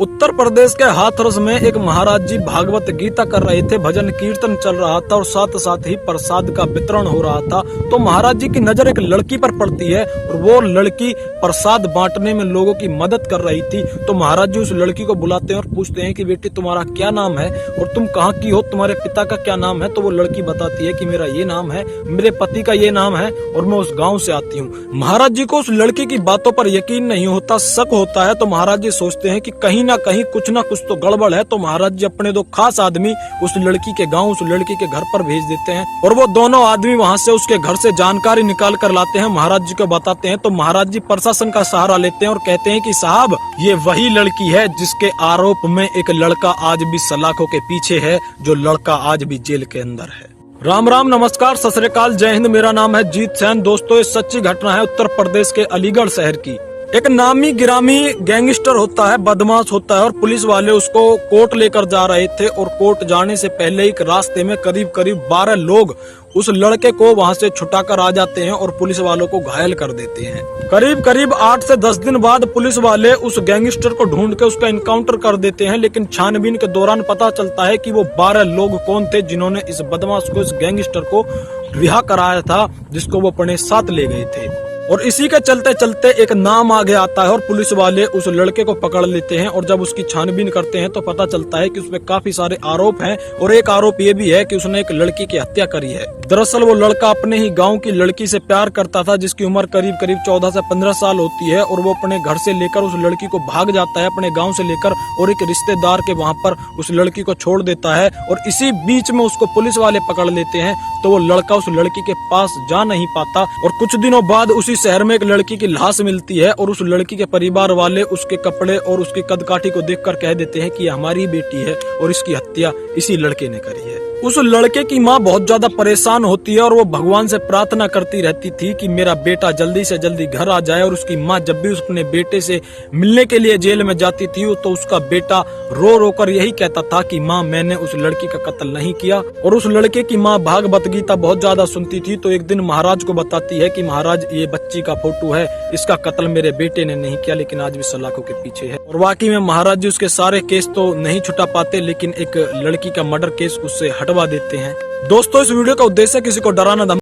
उत्तर प्रदेश के हाथरस में एक महाराज जी भागवत गीता कर रहे थे, भजन कीर्तन चल रहा था और साथ साथ ही प्रसाद का वितरण हो रहा था। तो महाराज जी की नजर एक लड़की पर पड़ती है और वो लड़की प्रसाद बांटने में लोगों की मदद कर रही थी। तो महाराज जी उस लड़की को बुलाते हैं और पूछते हैं कि बेटी तुम्हारा क्या नाम है और तुम कहाँ की हो, तुम्हारे पिता का क्या नाम है। तो वो लड़की बताती है कि मेरा ये नाम है, मेरे पति का ये नाम है और मैं उस गाँव से आती हूँ। महाराज जी को उस लड़की की बातों पर यकीन नहीं होता, शक होता है। तो महाराज जी सोचते हैं कि कहीं ना कहीं कुछ ना कुछ तो गड़बड़ है। तो महाराज जी अपने दो खास आदमी उस लड़की के गांव, उस लड़की के घर पर भेज देते हैं और वो दोनों आदमी वहां से उसके घर से जानकारी निकाल कर लाते हैं, महाराज जी को बताते हैं। तो महाराज जी प्रशासन का सहारा लेते हैं और कहते हैं कि साहब ये वही लड़की है जिसके आरोप में एक लड़का आज भी सलाखों के पीछे है, जो लड़का आज भी जेल के अंदर है। राम राम, नमस्कार, सत श्री अकाल, जय हिंद। मेरा नाम है जीत सैन। दोस्तों, ये सच्ची घटना है उत्तर प्रदेश के अलीगढ़ शहर की। एक नामी गिरामी गैंगस्टर होता है, बदमाश होता है और पुलिस वाले उसको कोर्ट लेकर जा रहे थे और कोर्ट जाने से पहले एक रास्ते में करीब 12 लोग उस लड़के को वहां से छुटाकर आ जाते हैं और पुलिस वालों को घायल कर देते हैं। करीब 8 से 10 दिन बाद पुलिस वाले उस गैंगस्टर को ढूंढ के उसका इनकाउंटर कर देते हैं, लेकिन छानबीन के दौरान पता चलता है कि वो 12 लोग कौन थे जिन्होंने इस बदमाश को, इस गैंगस्टर को रिहा कराया था, जिसको वो अपने साथ ले गए थे। और इसी के चलते चलते एक नाम आगे आता है और पुलिस वाले उस लड़के को पकड़ लेते हैं और जब उसकी छानबीन करते हैं तो पता चलता है कि उसमें काफी सारे आरोप हैं और एक आरोप ये भी है कि उसने एक लड़की की हत्या करी है। दरअसल वो लड़का अपने ही गांव की लड़की से प्यार करता था, जिसकी उम्र करीब 14 से 15 साल होती है और वो अपने घर से लेकर उस लड़की को भाग जाता है, अपने गाँव से लेकर, और एक रिश्तेदार के वहाँ पर उस लड़की को छोड़ देता है। और इसी बीच में उसको पुलिस वाले पकड़ लेते हैं तो वो लड़का उस लड़की के पास जा नहीं पाता और कुछ दिनों बाद उसी शहर में एक लड़की की लाश मिलती है और उस लड़की के परिवार वाले उसके कपड़े और उसकी कदकाठी को देखकर कह देते हैं कि हमारी बेटी है और इसकी हत्या इसी लड़के ने करी है। उस लड़के की माँ बहुत ज्यादा परेशान होती है और वो भगवान से प्रार्थना करती रहती थी कि मेरा बेटा जल्दी से जल्दी घर आ जाए। और उसकी माँ जब भी अपने बेटे से मिलने के लिए जेल में जाती थी तो उसका बेटा रो रो कर यही कहता था कि माँ मैंने उस लड़की का कत्ल नहीं किया। और उस लड़के की माँ भागवत गीता बहुत ज्यादा सुनती थी। तो एक दिन महाराज को बताती है कि महाराज ये बच्ची का फोटो है, इसका कत्ल मेरे बेटे ने नहीं किया, लेकिन आज भी सलाखों के पीछे है। और वाकई में महाराज जी उसके सारे केस तो नहीं छुटा पाते, लेकिन एक लड़की का मर्डर केस उससे हटवा देते हैं। दोस्तों, इस वीडियो का उद्देश्य किसी को डराना